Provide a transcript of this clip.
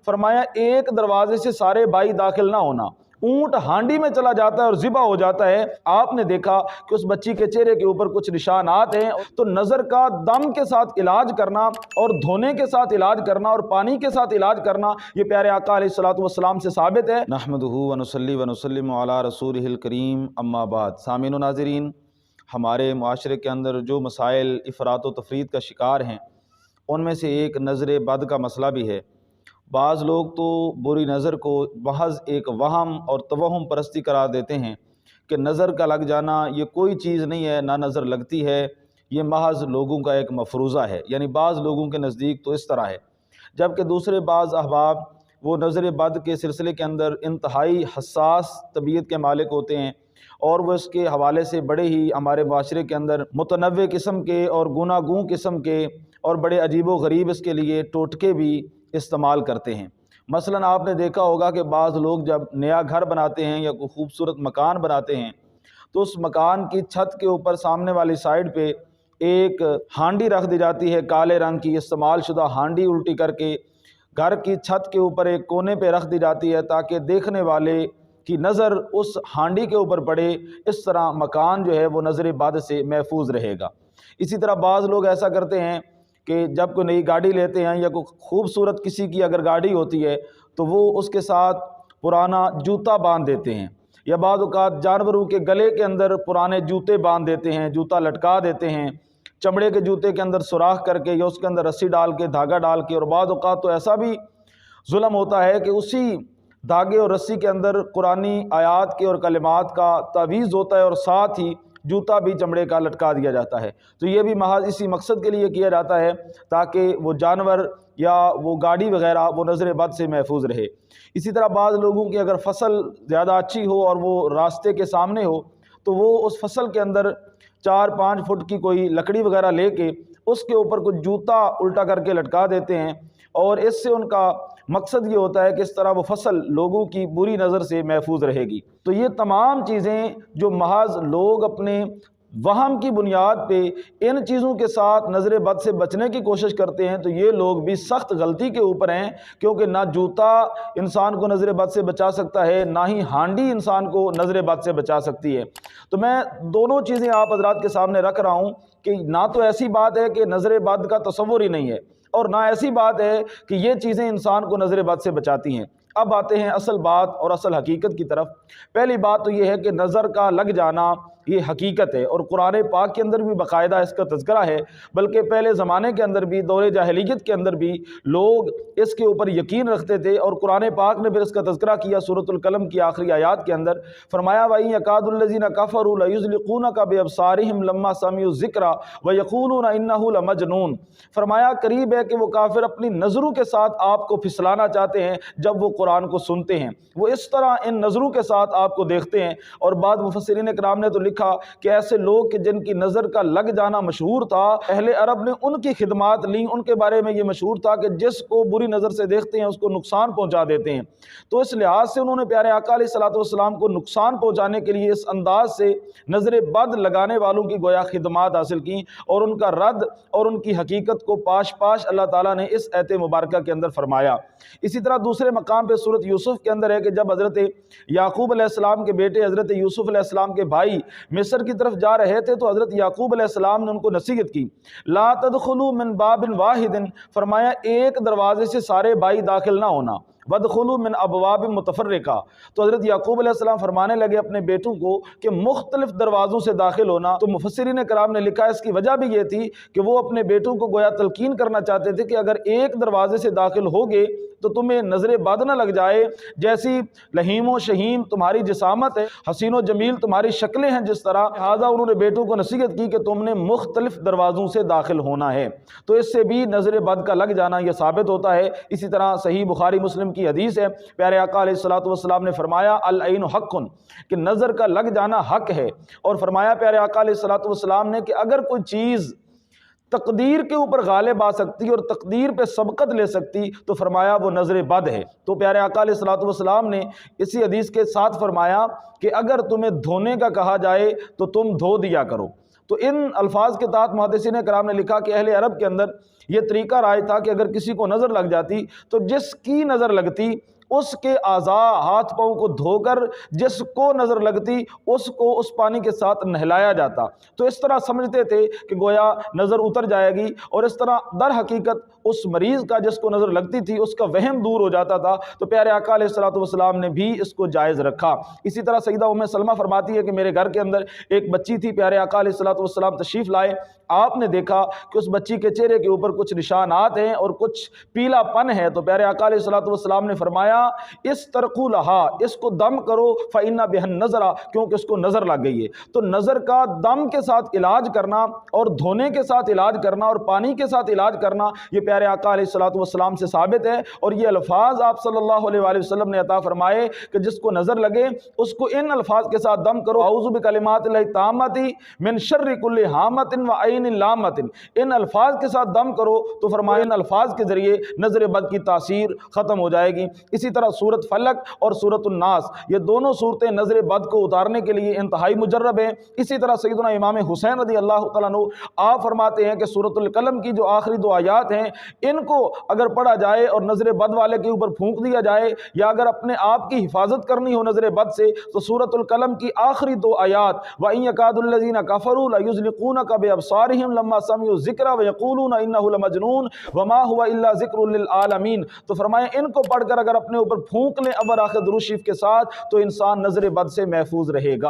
فرمایا ایک دروازے سے سارے بھائی داخل نہ ہونا۔ اونٹ ہانڈی میں چلا جاتا ہے اور ذبح ہو جاتا ہے، آپ نے دیکھا کہ اس بچی کے چہرے کے اوپر کچھ نشانات ہیں، تو نظر کا دم کے ساتھ علاج کرنا اور دھونے کے ساتھ علاج کرنا اور پانی کے ساتھ علاج کرنا، یہ پیارے آقا علیہ الصلوۃ والسلام سے ثابت ہے۔ نحمدہ ونصلی ونسلم علی رسولہ الکریم، اما بعد۔ سامعین و ناظرین، ہمارے معاشرے کے اندر جو مسائل افراط و تفریط کا شکار ہیں، ان میں سے ایک نظر بد کا مسئلہ بھی ہے۔ بعض لوگ تو بری نظر کو محض ایک وہم اور توہم پرستی قرار دیتے ہیں کہ نظر کا لگ جانا یہ کوئی چیز نہیں ہے، نہ نظر لگتی ہے، یہ محض لوگوں کا ایک مفروضہ ہے، یعنی بعض لوگوں کے نزدیک تو اس طرح ہے، جبکہ دوسرے بعض احباب وہ نظر بد کے سلسلے کے اندر انتہائی حساس طبیعت کے مالک ہوتے ہیں، اور وہ اس کے حوالے سے بڑے ہی ہمارے معاشرے کے اندر متنوع قسم کے اور گوناگوں قسم کے اور بڑے عجیب و غریب اس کے لیے ٹوٹکے بھی استعمال کرتے ہیں۔ مثلا آپ نے دیکھا ہوگا کہ بعض لوگ جب نیا گھر بناتے ہیں یا کوئی خوبصورت مکان بناتے ہیں تو اس مکان کی چھت کے اوپر سامنے والی سائڈ پہ ایک ہانڈی رکھ دی جاتی ہے، کالے رنگ کی استعمال شدہ ہانڈی الٹی کر کے گھر کی چھت کے اوپر ایک کونے پہ رکھ دی جاتی ہے تاکہ دیکھنے والے کی نظر اس ہانڈی کے اوپر پڑے، اس طرح مکان جو ہے وہ نظر بد سے محفوظ رہے گا۔ اسی طرح بعض لوگ ایسا کرتے ہیں کہ جب کوئی نئی گاڑی لیتے ہیں یا کوئی خوبصورت کسی کی اگر گاڑی ہوتی ہے تو وہ اس کے ساتھ پرانا جوتا باندھ دیتے ہیں، یا بعض اوقات جانوروں کے گلے کے اندر پرانے جوتے باندھ دیتے ہیں، جوتا لٹکا دیتے ہیں، چمڑے کے جوتے کے اندر سوراخ کر کے یا اس کے اندر رسی ڈال کے دھاگا ڈال کے، اور بعض اوقات تو ایسا بھی ظلم ہوتا ہے کہ اسی دھاگے اور رسی کے اندر قرآنی آیات کے اور کلمات کا تعویذ ہوتا ہے اور ساتھ ہی جوتا بھی چمڑے کا لٹکا دیا جاتا ہے۔ تو یہ بھی محض اسی مقصد کے لیے کیا جاتا ہے تاکہ وہ جانور یا وہ گاڑی وغیرہ وہ نظر بد سے محفوظ رہے۔ اسی طرح بعض لوگوں کی اگر فصل زیادہ اچھی ہو اور وہ راستے کے سامنے ہو تو وہ اس فصل کے اندر 4-5 فٹ کی کوئی لکڑی وغیرہ لے کے اس کے اوپر کچھ جوتا الٹا کر کے لٹکا دیتے ہیں، اور اس سے ان کا مقصد یہ ہوتا ہے کہ اس طرح وہ فصل لوگوں کی بری نظر سے محفوظ رہے گی۔ تو یہ تمام چیزیں جو محض لوگ اپنے وہم کی بنیاد پہ ان چیزوں کے ساتھ نظر بد سے بچنے کی کوشش کرتے ہیں، تو یہ لوگ بھی سخت غلطی کے اوپر ہیں، کیونکہ نہ جوتا انسان کو نظر بد سے بچا سکتا ہے، نہ ہی ہانڈی انسان کو نظر بد سے بچا سکتی ہے۔ تو میں دونوں چیزیں آپ حضرات کے سامنے رکھ رہا ہوں کہ نہ تو ایسی بات ہے کہ نظر بد کا تصور ہی نہیں ہے، اور نہ ایسی بات ہے کہ یہ چیزیں انسان کو نظر بد سے بچاتی ہیں۔ اب آتے ہیں اصل بات اور اصل حقیقت کی طرف۔ پہلی بات تو یہ ہے کہ نظر کا لگ جانا یہ حقیقت ہے، اور قرآن پاک کے اندر بھی باقاعدہ اس کا تذکرہ ہے، بلکہ پہلے زمانے کے اندر بھی، دور جاہلیت کے اندر بھی لوگ اس کے اوپر یقین رکھتے تھے، اور قرآن پاک نے پھر اس کا تذکرہ کیا سورۃ القلم کی آخری آیات کے اندر۔ فرمایا وَإِن يَكَادُ الَّذِينَ كَفَرُوا لَيُزْلِقُونَكَ بِأَبْصَارِهِمْ لَمَّا سَمِعُوا الذِّكْرَ وَيَقُولُونَ إِنَّهُ لَمَجْنُونٌ۔ فرمایا قریب ہے کہ وہ کافر اپنی نظروں کے ساتھ آپ کو پھسلانا چاہتے ہیں جب وہ قرآن کو سنتے ہیں، وہ اس طرح ان نظروں کے ساتھ آپ کو دیکھتے ہیں۔ اور بعض مفسرین کرام نے تو لکھا کہ ایسے لوگ کہ جن کی نظر کا لگ جانا مشہور تھا، اہل عرب نے ان کی خدمات لیں، ان کے بارے میں یہ مشہور تھا کہ جس کو بری نظر سے دیکھتے ہیں اس کو نقصان پہنچا دیتے ہیں۔ تو اس لحاظ سے انہوں نے پیارے آقا علیہ الصلوۃ والسلام کو نقصان پہنچانے کے لیے اس انداز سے نظر بد لگانے والوں کی گویا خدمات حاصل کیں، اور ان کا رد اور ان کی حقیقت کو پاش پاش اللہ تعالیٰ نے اس آیت مبارکہ کے اندر فرمایا۔ اسی طرح دوسرے مقام پہ سورۃ یوسف کے اندر ہے کہ جب حضرت یعقوب علیہ السلام کے بیٹے حضرت یوسف علیہ السلام کے بھائی مصر کی طرف جا رہے تھے تو حضرت یعقوب علیہ السلام نے ان کو نصیحت کی، لا تدخلوا من باب واحد، فرمایا ایک دروازے سے سارے بھائی داخل نہ ہونا، وادخلوا من ابواب متفرقہ۔ تو حضرت یعقوب علیہ السلام فرمانے لگے اپنے بیٹوں کو کہ مختلف دروازوں سے داخل ہونا۔ تو مفسرین کرام نے لکھا اس کی وجہ بھی یہ تھی کہ وہ اپنے بیٹوں کو گویا تلقین کرنا چاہتے تھے کہ اگر ایک دروازے سے داخل ہوگے تو تمہیں نظر بد نہ لگ جائے، جیسی لہیم و شہیم تمہاری جسامت ہے، حسین و جمیل تمہاری شکلیں ہیں جس طرح، لہٰذا انہوں نے بیٹوں کو نصیحت کی کہ تم نے مختلف دروازوں سے داخل ہونا ہے۔ تو اس سے بھی نظر بد کا لگ جانا یہ ثابت ہوتا ہے۔ اسی طرح صحیح بخاری مسلم کی حدیث ہے، پیارے آقا علیہ الصلوۃ والسلام نے فرمایا العین حق، کہ نظر کا لگ جانا حق ہے، اور فرمایا پیارے آقا علیہ الصلوۃ والسلام نے کہ اگر کوئی چیز تقدیر کے اوپر غالب آ سکتی اور تقدیر پہ سبقت لے سکتی تو فرمایا وہ نظر بد ہے۔ تو پیارے آقا علیہ الصلوۃ والسلام نے اسی حدیث کے ساتھ فرمایا کہ اگر تمہیں دھونے کا کہا جائے تو تم دھو دیا کرو۔ تو ان الفاظ کے تحت محدثین کرام نے لکھا کہ اہل عرب کے اندر یہ طریقہ رائج تھا کہ اگر کسی کو نظر لگ جاتی تو جس کی نظر لگتی اس کے اعضاء ہاتھ پاؤں کو دھو کر جس کو نظر لگتی اس کو اس پانی کے ساتھ نہلایا جاتا۔ تو اس طرح سمجھتے تھے کہ گویا نظر اتر جائے گی، اور اس طرح در حقیقت اس مریض کا جس کو نظر لگتی تھی اس کا وہم دور ہو جاتا تھا۔ تو پیارے آقا علیہ الصلوۃ والسلام نے بھی اس کو جائز رکھا۔ اسی طرح سیدہ ام سلمہ فرماتی ہے کہ میرے گھر کے اندر ایک بچی تھی، پیارے آقا علیہ الصلوۃ والسلام تشریف لائے، آپ نے دیکھا کہ اس بچی کے چہرے کے اوپر کچھ نشانات ہیں اور کچھ پیلا پن ہے۔ تو پیارے آقا علیہ الصلوۃ والسلام نے فرمایا استرقوا لها، اس کو دم کرو فإن بها النظر، کیونکہ اس کو نظر لگ گئی ہے۔ تو نظر کا دم کے ساتھ علاج کرنا اور دھونے کے ساتھ علاج کرنا اور پانی کے ساتھ علاج کرنا یہ پیارے آقا علیہ الصلوۃ والسلام سے ثابت ہے، اور یہ الفاظ آپ صلی اللہ علیہ وآلہ وسلم نے عطا فرمائے کہ جس کو نظر لگے اس کو ان الفاظ کے ساتھ دم کرو، اعوذ بکلمات اللہ التامۃ من شر کل حامۃ وعین لامۃ، ان الفاظ کے ساتھ دم کرو تو فرمایا ان الفاظ کے ذریعے نظر بد کی تاثیر ختم ہو جائے گی۔ اسی طرح سورۃ فلق اور سورۃ الناس یہ دونوں صورتیں نظر بد کو اتارنے کے لیے انتہائی مجرب ہیں۔ اسی طرح سیدنا امام حسین رضی اللہ تعالیٰ عنہ آپ فرماتے ہیں کہ سورۃ القلم کی جو آخری دو آیات ہیں ان کو اگر پڑھا جائے اور نظر بد والے کے اوپر پھونک دیا جائے، یا اگر اپنے آپ کی حفاظت کرنی ہو نظر بد سے، تو سورۃ القلم کی آخری دو آیات وَإِن يَكَادُ الَّذِينَ كَفَرُوا لَيُزْلِقُونَكَ بِأَبْصَارِهِمْ لَمَّا سَمِعُوا الذِّكْرَ وَيَقُولُونَ إِنَّهُ لَمَجْنُونٌ وَمَا هُوَ إِلَّا ذِكْرٌ لِّلْعَالَمِينَ۔ تو فرمایا ان کو پڑھ کر اگر اپنے اوپر پھونک لیں ابر آخر درود شریف کے ساتھ تو انسان نظر بد سے محفوظ رہے گا۔